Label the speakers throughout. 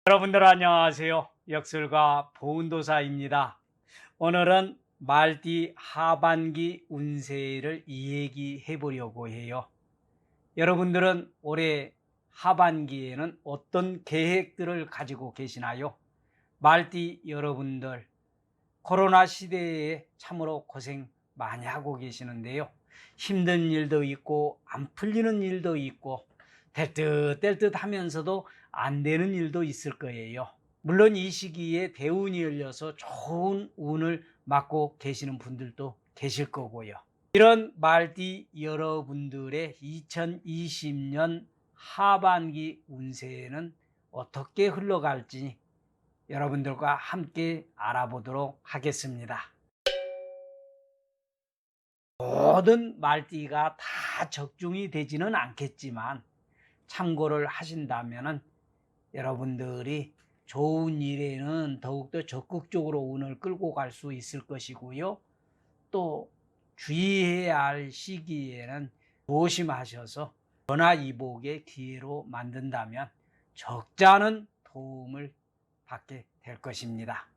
Speaker 1: 여러분들 안녕하세요. 역술가 보은도사입니다. 오늘은 말띠 하반기 운세를 이야기해 보려고 해요. 여러분들은 올해 하반기에는 어떤 계획들을 가지고 계시나요? 말띠 여러분들, 코로나 시대에 참으로 고생 많이 하고 계시는데요. 힘든 일도 있고 안 풀리는 일도 있고 될 듯 될 듯 하면서도 안 되는 일도 있을 거예요. 물론 이 시기에 대운이 열려서 좋은 운을 맞고 계시는 분들도 계실 거고요. 이런 말띠 여러분들의 2020년 하반기 운세는 어떻게 흘러갈지 여러분들과 함께 알아보도록 하겠습니다. 모든 말띠가 다 적중이 되지는 않겠지만 참고를 하신다면 여러분들이 좋은 일에는 더욱더 적극적으로 운을 끌고 갈 수 있을 것이고요. 또 주의해야 할 시기에는 조심하셔서 전화이복의 기회로 만든다면 적지 않은 도움을 받게 될 것입니다.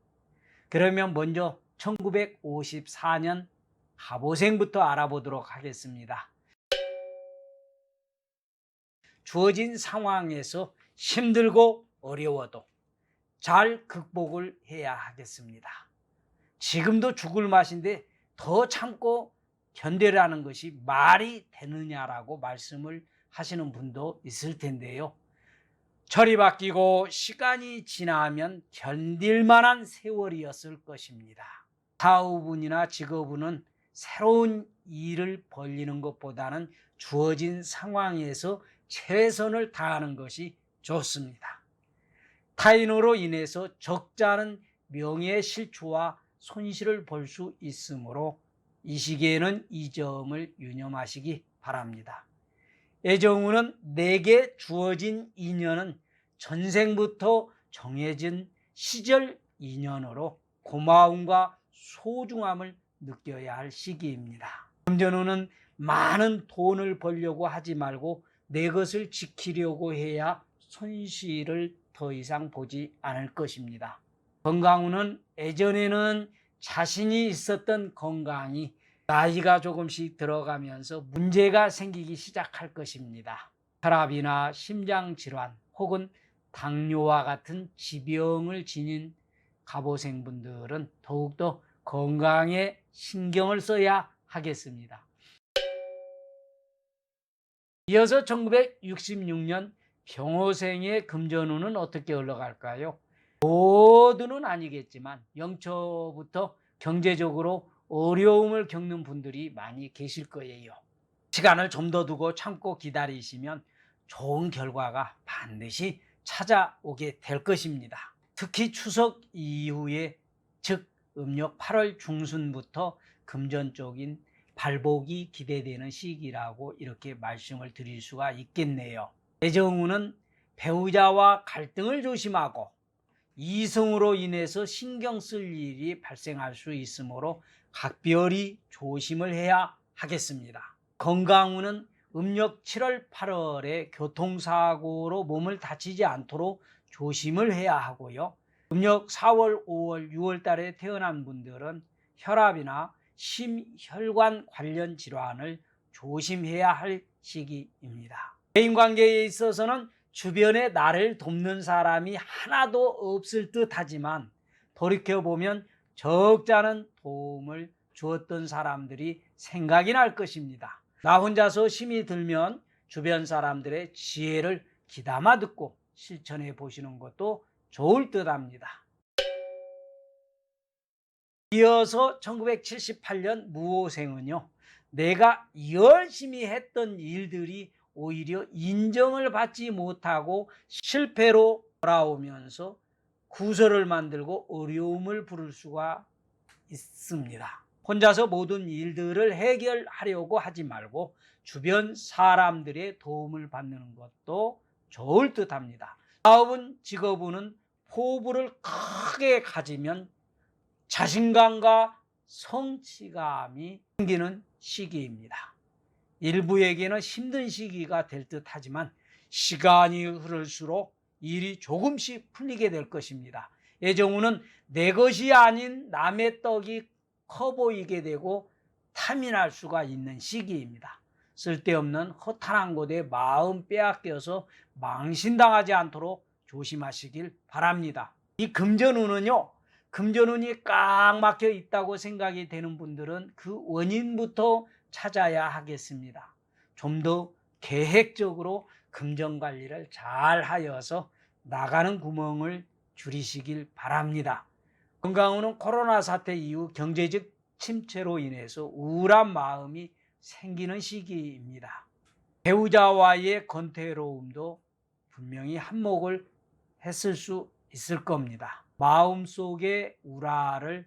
Speaker 1: 그러면 먼저 1954년 갑오생부터 알아보도록 하겠습니다. 주어진 상황에서 힘들고 어려워도 잘 극복을 해야 하겠습니다. 지금도 죽을 맛인데 더 참고 견뎌라는 것이 말이 되느냐라고 말씀을 하시는 분도 있을 텐데요. 철이 바뀌고 시간이 지나면 견딜 만한 세월이었을 것입니다. 사업운이나 직업운은 새로운 일을 벌리는 것보다는 주어진 상황에서 최선을 다하는 것이 좋습니다. 타인으로 인해서 적지 않은 명예실추와 손실을 볼 수 있으므로 이 시기에는 이 점을 유념하시기 바랍니다. 애정운은 내게 주어진 인연은 전생부터 정해진 시절 인연으로 고마움과 소중함을 느껴야 할 시기입니다. 금전운은 많은 돈을 벌려고 하지 말고 내 것을 지키려고 해야 손실을 더 이상 보지 않을 것입니다. 건강운은 예전에는 자신이 있었던 건강이 나이가 조금씩 들어가면서 문제가 생기기 시작할 것입니다. 혈압이나 심장질환 혹은 당뇨와 같은 지병을 지닌 갑오생분들은 더욱더 건강에 신경을 써야 하겠습니다. 이어서 1966년 병호생의 금전운은 어떻게 흘러갈까요? 모두는 아니겠지만 영초부터 경제적으로 어려움을 겪는 분들이 많이 계실 거예요. 시간을 좀 더 두고 참고 기다리시면 좋은 결과가 반드시 찾아오게 될 것입니다. 특히 추석 이후에, 즉 음력 8월 중순부터 금전적인 발복이 기대되는 시기라고 이렇게 말씀을 드릴 수가 있겠네요. 애정운은 배우자와 갈등을 조심하고 이성으로 인해서 신경 쓸 일이 발생할 수 있으므로 각별히 조심을 해야 하겠습니다. 건강운은 음력 7월 8월에 교통사고로 몸을 다치지 않도록 조심을 해야 하고요. 음력 4월 5월 6월 달에 태어난 분들은 혈압이나 심혈관 관련 질환을 조심해야 할 시기입니다. 대인관계에 있어서는 주변에 나를 돕는 사람이 하나도 없을 듯 하지만 돌이켜보면 적지 않은 도움을 주었던 사람들이 생각이 날 것입니다. 나 혼자서 힘이 들면 주변 사람들의 지혜를 귀담아 듣고 실천해 보시는 것도 좋을 듯 합니다. 이어서 1978년 무오생은요, 내가 열심히 했던 일들이 오히려 인정을 받지 못하고 실패로 돌아오면서 구설을 만들고 어려움을 부를 수가 있습니다. 혼자서 모든 일들을 해결하려고 하지 말고 주변 사람들의 도움을 받는 것도 좋을 듯 합니다. 사업은 직업은 포부를 크게 가지면 자신감과 성취감이 생기는 시기입니다. 일부에게는 힘든 시기가 될 듯하지만 시간이 흐를수록 일이 조금씩 풀리게 될 것입니다. 애정우는 내 것이 아닌 남의 떡이 커 보이게 되고 탐이 날 수가 있는 시기입니다. 쓸데없는 허탄한 곳에 마음 빼앗겨서 망신당하지 않도록 조심하시길 바랍니다. 이 금전운은요, 금전운이 꽉 막혀 있다고 생각이 되는 분들은 그 원인부터 찾아야 하겠습니다. 좀 더 계획적으로 금전 관리를 잘 하여서 나가는 구멍을 줄이시길 바랍니다. 건강운은 코로나 사태 이후 경제적 침체로 인해서 우울한 마음이 생기는 시기입니다. 배우자와의 권태로움도 분명히 한몫을 했을 수 있을 겁니다. 마음속의 우라를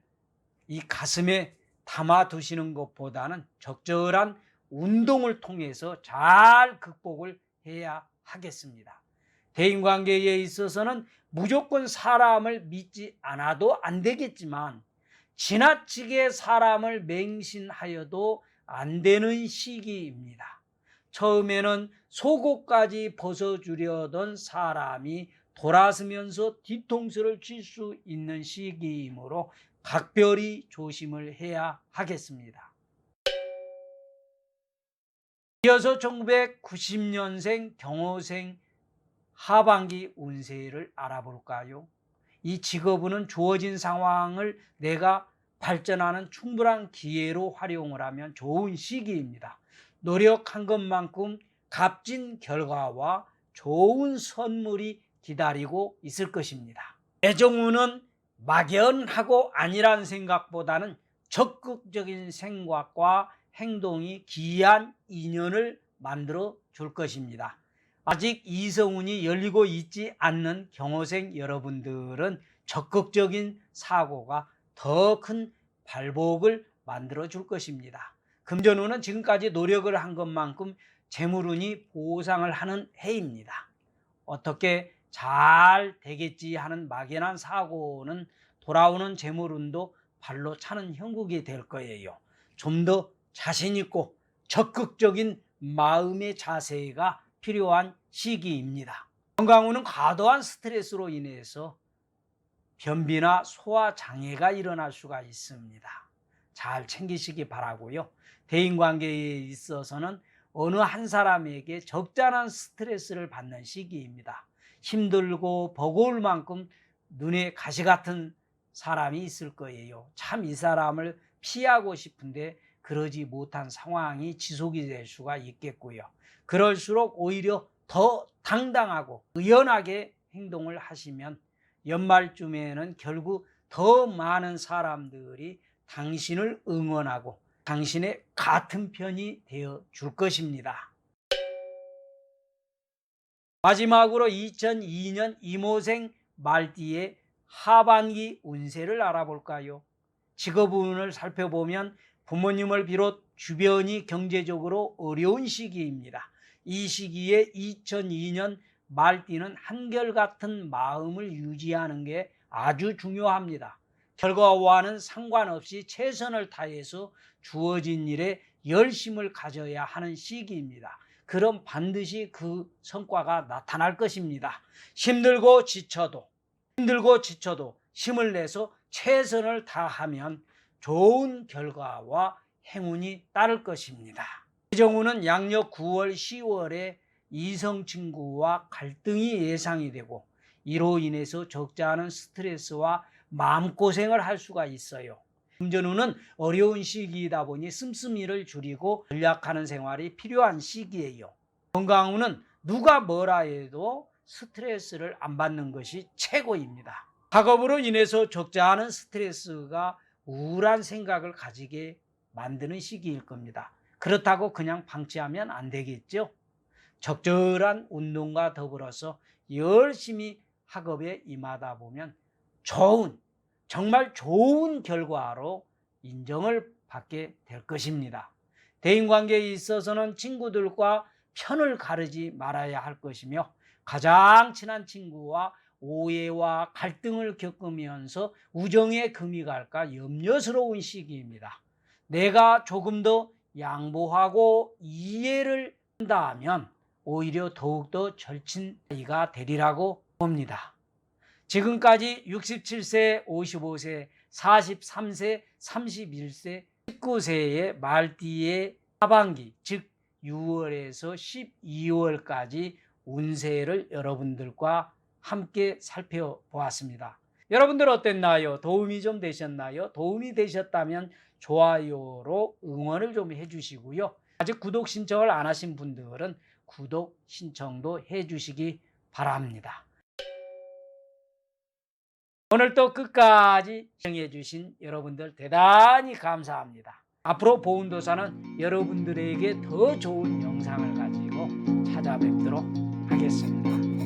Speaker 1: 이 가슴에 담아 두시는 것보다는 적절한 운동을 통해서 잘 극복을 해야 하겠습니다. 대인관계에 있어서는 무조건 사람을 믿지 않아도 안 되겠지만 지나치게 사람을 맹신하여도 안 되는 시기입니다. 처음에는 속옷까지 벗어주려던 사람이 돌아서면서 뒤통수를 칠 수 있는 시기이므로 각별히 조심을 해야 하겠습니다. 이어서 1990년생 경호생 하반기 운세를 알아볼까요? 이 직업은 주어진 상황을 내가 발전하는 충분한 기회로 활용을 하면 좋은 시기입니다. 노력한 것만큼 값진 결과와 좋은 선물이 기다리고 있을 것입니다. 애정운은 막연하고 아니란 생각보다는 적극적인 생각과 행동이 기이한 인연을 만들어 줄 것입니다. 아직 이성운이 열리고 있지 않는 경호생 여러분들은 적극적인 사고가 더 큰 발복을 만들어 줄 것입니다. 금전운은 지금까지 노력을 한 것만큼 재물운이 보상을 하는 해입니다. 어떻게 잘 되겠지 하는 막연한 사고는 돌아오는 재물운도 발로 차는 형국이 될 거예요. 좀 더 자신 있고 적극적인 마음의 자세가 필요한 시기입니다. 건강운은 과도한 스트레스로 인해서 변비나 소화 장애가 일어날 수가 있습니다. 잘 챙기시기 바라고요. 대인관계에 있어서는 어느 한 사람에게 적잖은 스트레스를 받는 시기입니다. 힘들고 버거울 만큼 눈에 가시 같은 사람이 있을 거예요. 참 이 사람을 피하고 싶은데 그러지 못한 상황이 지속이 될 수가 있겠고요. 그럴수록 오히려 더 당당하고 의연하게 행동을 하시면 연말쯤에는 결국 더 많은 사람들이 당신을 응원하고 당신의 같은 편이 되어 줄 것입니다. 마지막으로 2002년 이모생 말띠의 하반기 운세를 알아볼까요? 직업운을 살펴보면 부모님을 비롯 주변이 경제적으로 어려운 시기입니다. 이 시기에 2002년 말띠는 한결같은 마음을 유지하는 게 아주 중요합니다. 결과와는 상관없이 최선을 다해서 주어진 일에 열심을 가져야 하는 시기입니다. 그럼 반드시 그 성과가 나타날 것입니다. 힘들고 지쳐도 힘을 내서 최선을 다하면 좋은 결과와 행운이 따를 것입니다. 애정운은 양력 9월, 10월에 이성 친구와 갈등이 예상이 되고 이로 인해서 적지 않은 스트레스와 마음고생을 할 수가 있어요. 금전운은 어려운 시기이다 보니 씀씀이를 줄이고 전략하는 생활이 필요한 시기예요. 건강운은 누가 뭐라 해도 스트레스를 안 받는 것이 최고입니다. 작업으로 인해서 적지 않은 스트레스가 우울한 생각을 가지게 만드는 시기일 겁니다. 그렇다고 그냥 방치하면 안 되겠죠. 적절한 운동과 더불어서 열심히 학업에 임하다 보면 정말 좋은 결과로 인정을 받게 될 것입니다. 대인관계에 있어서는 친구들과 편을 가르지 말아야 할 것이며 가장 친한 친구와 오해와 갈등을 겪으면서 우정에 금이 갈까 염려스러운 시기입니다. 내가 조금 더 양보하고 이해를 한다면 오히려 더욱더 절친이가 되리라고 봅니다. 지금까지 67세, 55세, 43세, 31세, 19세의 말띠의 하반기, 즉 6월에서 12월까지 운세를 여러분들과 함께 살펴보았습니다. 여러분들 어땠나요? 도움이 좀 되셨나요? 도움이 되셨다면 좋아요로 응원을 좀 해주시고요. 아직 구독 신청을 안 하신 분들은 구독 신청도 해주시기 바랍니다. 오늘도 끝까지 시청해 주신 여러분들 대단히 감사합니다. 앞으로 보은도사는 여러분들에게 더 좋은 영상을 가지고 찾아뵙도록 하겠습니다.